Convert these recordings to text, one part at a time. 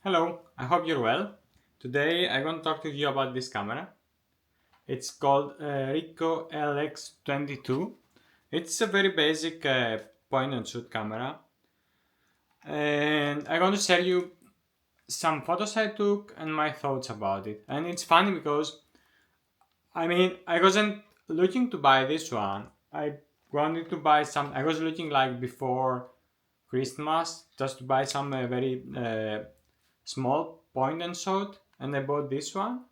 Hello, I hope you're well. Today I want to talk to you about this camera. It's called Ricoh LX-22. It's a very basic point and shoot camera, and I want to share you some photos I took and my thoughts about it. And it's funny because I wasn't looking to buy this one. I wanted to buy some. I was looking like before Christmas just to buy some very small point and shoot, and I bought this one,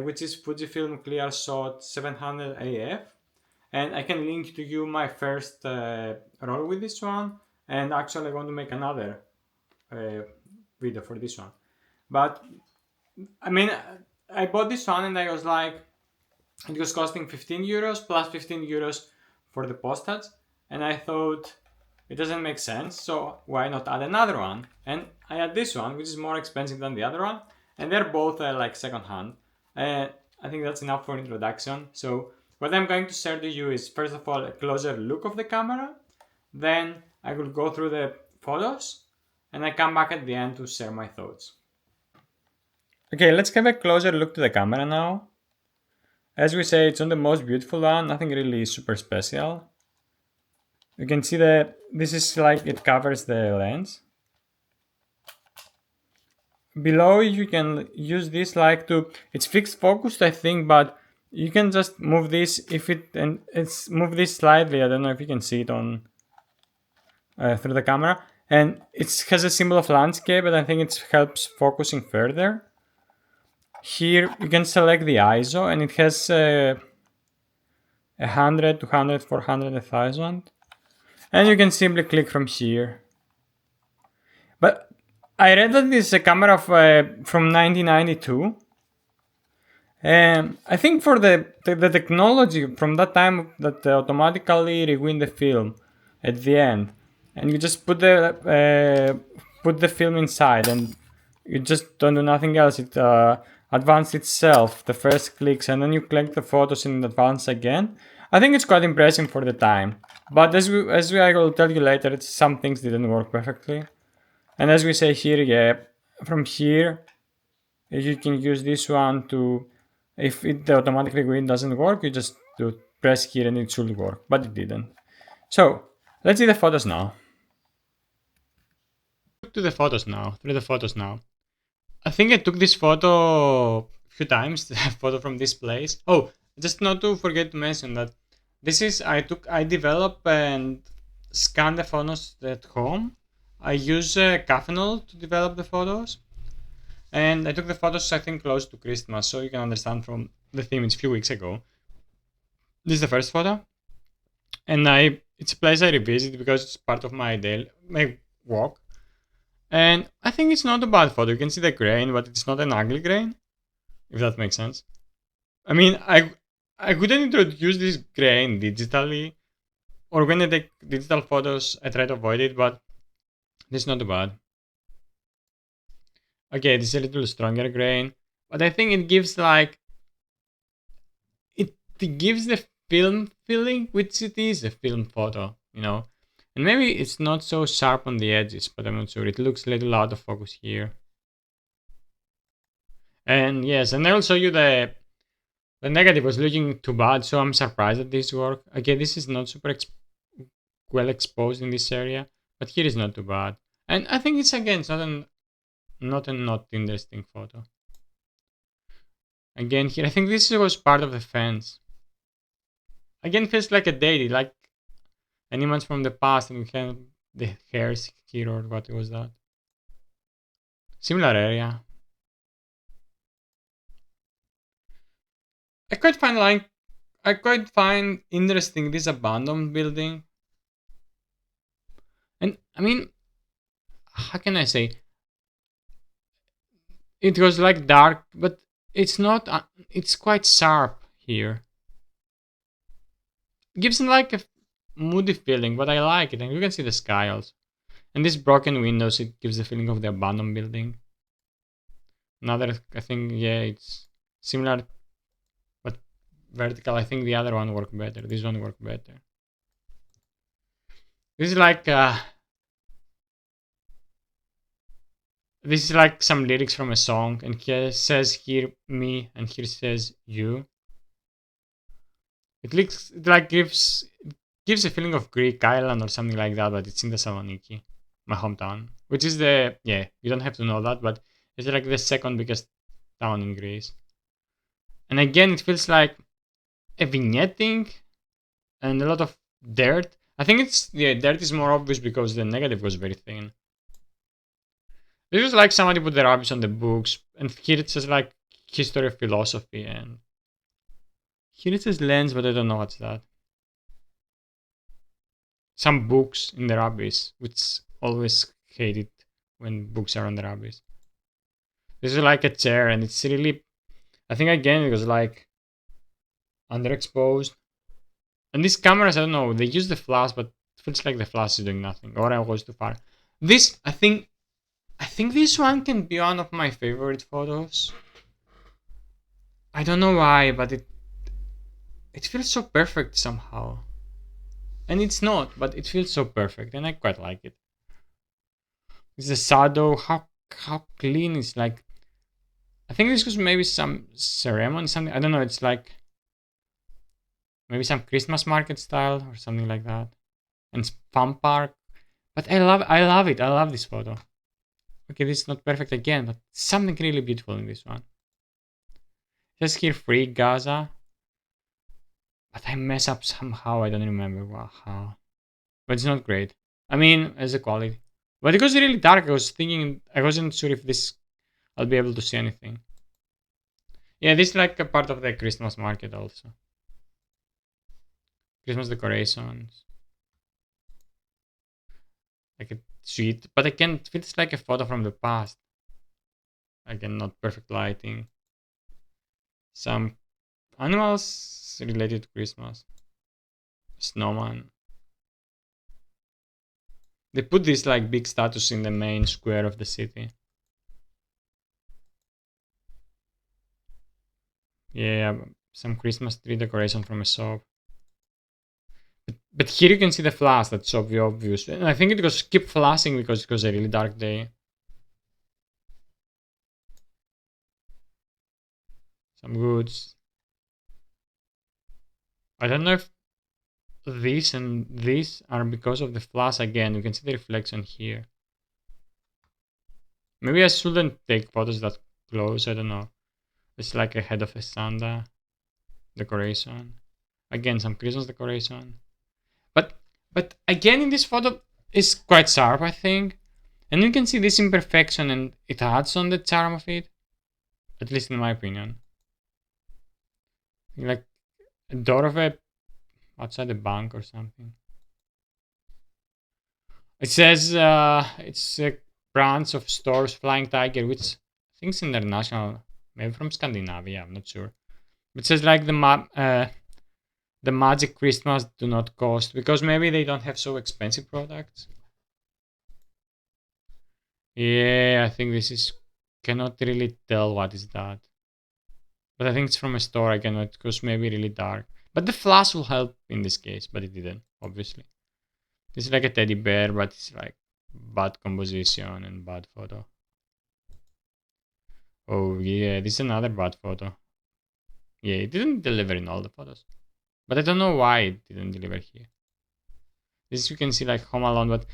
which is Fujifilm Clear Shot 700 AF, and I can link to you my first roll with this one, and actually I want to make another uh, video for this one. But I mean, I bought this one and I was like, it was costing 15 euros plus 15 euros for the postage, and I thought it doesn't make sense, so why not add another one? And I add this one, which is more expensive than the other one, and they're both like second hand. I think that's enough for introduction. So what I'm going to share to you is first of all a closer look of the camera, then I will go through the photos, and I come back at the end to share my thoughts. Okay, let's have a closer look to the camera now. As we say, it's not the most beautiful one, nothing really super special. You can see that this is like it covers the lens. Below you can use this like to, it's fixed focused I think, but you can just move this if it, and it's move this slightly. I don't know if you can see it on through the camera, and it has a symbol of landscape, and I think it helps focusing further. Here you can select the ISO, and it has 100, 200, 400, 1000, and you can simply click from here. But I read that this is a camera of, from 1992. I think for the technology from that time that automatically rewind the film at the end, and you just put the film inside, and you just don't do nothing else. It advanced itself the first clicks, and then you collect the photos in advance again. I think it's quite impressive for the time. But as I will tell you later, some things didn't work perfectly. And as we say here, yeah, from here you can use this one to, if the automatic rewind doesn't work, you just do press here and it should work, but it didn't. So let's see the photos now. To the photos now, through the photos now. I think I took this photo a few times, the photo from this place. Oh, just not to forget to mention that this is, I develop and scan the photos at home. I use Caffenol to develop the photos. And I took the photos, I think, close to Christmas, so you can understand from the theme it's a few weeks ago. This is the first photo. And it's a place I revisit because it's part of my my walk. And I think it's not a bad photo. You can see the grain, but it's not an ugly grain, if that makes sense. I mean, I couldn't introduce this grain digitally, or when I take digital photos, I try to avoid it, but this is not bad. Okay, this is a little stronger grain, but I think it gives like, it gives the film feeling, which it is a film photo, you know. And maybe it's not so sharp on the edges, but I'm not sure. It looks a little out of focus here. And yes, and I'll show you the negative was looking too bad, so I'm surprised that this worked. Okay, this is not super well exposed in this area, but here is not too bad. And I think it's, again, it's not a not interesting photo. Again, here I think this was part of the fence. Again, feels like a daily, like an image from the past, and we have the hairs here, or what was that? Similar area. I quite find interesting this abandoned building. And I mean, how can I say? It was like dark, but it's not. It's quite sharp here. Gives like a moody feeling, but I like it. And you can see the sky also. And these broken windows, it gives the feeling of the abandoned building. Another, I think, yeah, it's similar, but vertical. I think the other one worked better. This one worked better. This is like This is like some lyrics from a song, and here says here me, and here says you. It like gives a feeling of Greek island or something like that, but it's in Thessaloniki, my hometown, which is the yeah. You don't have to know that, but it's like the second biggest town in Greece. And again, it feels like a vignetting and a lot of dirt. I think it's yeah, dirt is more obvious because the negative was very thin. This is like somebody put the rubbish on the books, and here it says like history of philosophy, and here it says lens, but I don't know what's that. Some books in the rubbish, which always hate it when books are on the rubbish. This is like a chair, and it's really. I think again it was like underexposed. And these cameras, I don't know, they use the flash, but it feels like the flash is doing nothing, or I was too far. This, I think this one can be one of my favorite photos. I don't know why, but it feels so perfect somehow. And it's not, but it feels so perfect, and I quite like it. It's the shadow, how clean it's like. I think this was maybe some ceremony, something. I don't know. It's like maybe some Christmas market style or something like that, and it's fun park. But I love it. I love this photo. Okay, this is not perfect again, but something really beautiful in this one. Just here, free Gaza, but I mess up somehow. I don't remember how. But it's not great. I mean, as a quality. But it was really dark. I was thinking, I wasn't sure if this I'll be able to see anything. Yeah, this is like a part of the Christmas market also. Christmas decorations. Like a sweet, but again, it feels like a photo from the past. Again, not perfect lighting. Some animals related to Christmas. Snowman. They put this like big status in the main square of the city. Yeah, some Christmas tree decoration from a shop. But here you can see the flash, that's so obvious. And I think it was keep flashing because it was a really dark day. Some goods. I don't know if this and this are because of the flash again. You can see the reflection here. Maybe I shouldn't take photos that close, I don't know. It's like a head of a Santa decoration. Again, some Christmas decoration. But but again in this photo it's quite sharp, I think. And you can see this imperfection and it adds on the charm of it. At least in my opinion. Like a door of a outside a bank or something. It says it's a branch of stores Flying Tiger, which I think is international, maybe from Scandinavia. I'm not sure. It says like the Magic Christmas do not cost because maybe they don't have so expensive products. Yeah, I think this is cannot really tell what is that, but I think it's from a store. I cannot because maybe really dark. But the flash will help in this case, but it didn't obviously. This is like a teddy bear, but it's like bad composition and bad photo. Oh yeah, this is another bad photo. Yeah, it didn't deliver in all the photos, but I don't know why it didn't deliver here. This you can see like Home Alone, but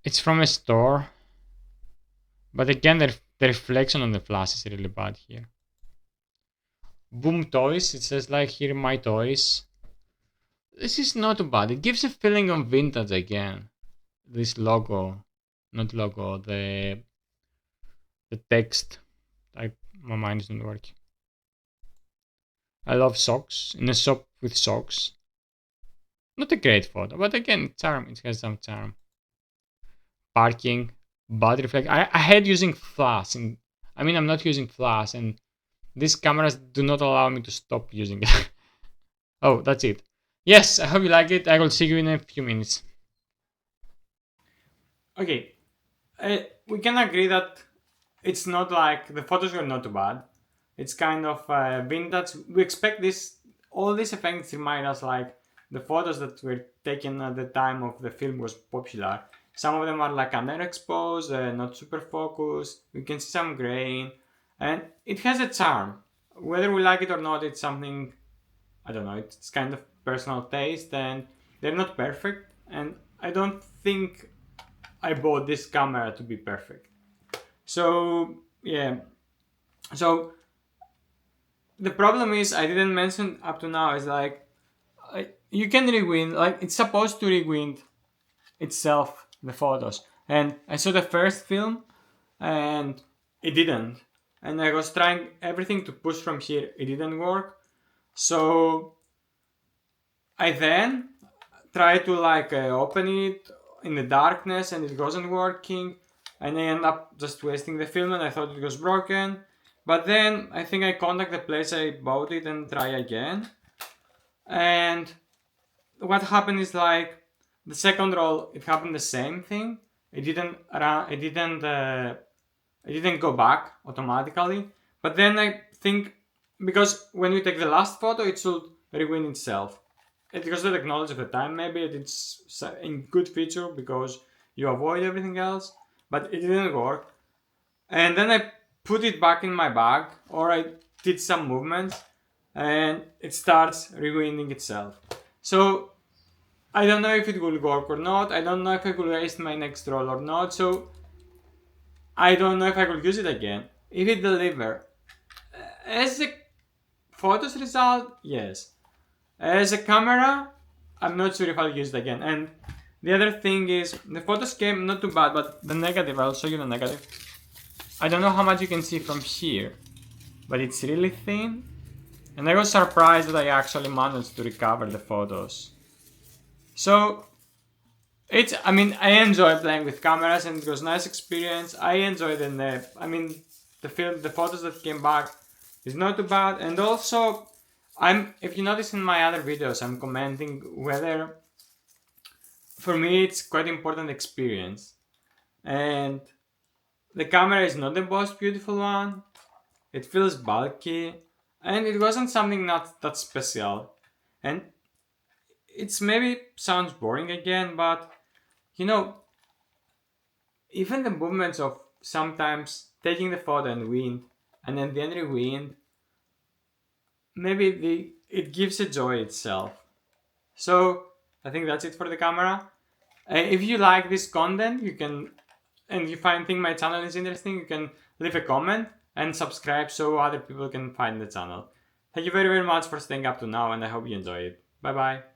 it's from a store. But again, the reflection on the flash is really bad here. Boom Toys, it says like here my toys. This is not too bad. It gives a feeling of vintage again. This logo, not logo, the text. My mind isn't working. I love socks in a shop with socks. Not a great photo, but again, charm. It has some charm. Parking, bad reflect. I had using flash, and I mean I'm not using flash, and these cameras do not allow me to stop using it. Oh, that's it. Yes, I hope you like it. I will see you in a few minutes. Okay, we can agree that it's not like the photos were not too bad. It's kind of vintage. We expect this. All these effects remind us like the photos that were taken at the time of the film was popular. Some of them are like underexposed, not super focused. We can see some grain, and it has a charm. Whether we like it or not, it's something, I don't know. It's kind of personal taste, and they're not perfect. And I don't think I bought this camera to be perfect. So yeah. So the problem is I didn't mention up to now is like you can rewind, like it's supposed to rewind itself the photos, and I saw the first film and it didn't, and I was trying everything to push from here, it didn't work. So I then tried to like open it in the darkness and it wasn't working, and I ended up just wasting the film and I thought it was broken. But then I think I contact the place I bought it and try again. And what happened is like the second roll, it happened the same thing. It didn't run. It didn't go back automatically. But then I think because when you take the last photo, it should rewind itself. It was the technology of the time. Maybe it's a good feature because you avoid everything else. But it didn't work. And then I put it back in my bag, or I did some movements, and it starts rewinding itself. So I don't know if it will work or not. I don't know if I could waste my next roll or not. So I don't know if I could use it again. If it deliver as a photos result, yes. As a camera, I'm not sure if I'll use it again. And the other thing is the photos came not too bad, but the negative. I'll show you the negative. I don't know how much you can see from here, but it's really thin. And I was surprised that I actually managed to recover the photos. So, I enjoy playing with cameras and it was a nice experience. I enjoyed the photos that came back is not too bad. And also, if you notice in my other videos, I'm commenting whether, for me, it's quite important experience. And the camera is not the most beautiful one. It feels bulky. And it wasn't something not that special. And it's maybe sounds boring again, but even the movements of sometimes taking the photo and wind, and then rewind, maybe it gives a joy itself. So I think that's it for the camera. If you like this content, and you think my channel is interesting, you can leave a comment and subscribe so other people can find the channel. Thank you very, very much for staying up to now, and I hope you enjoy it. Bye bye.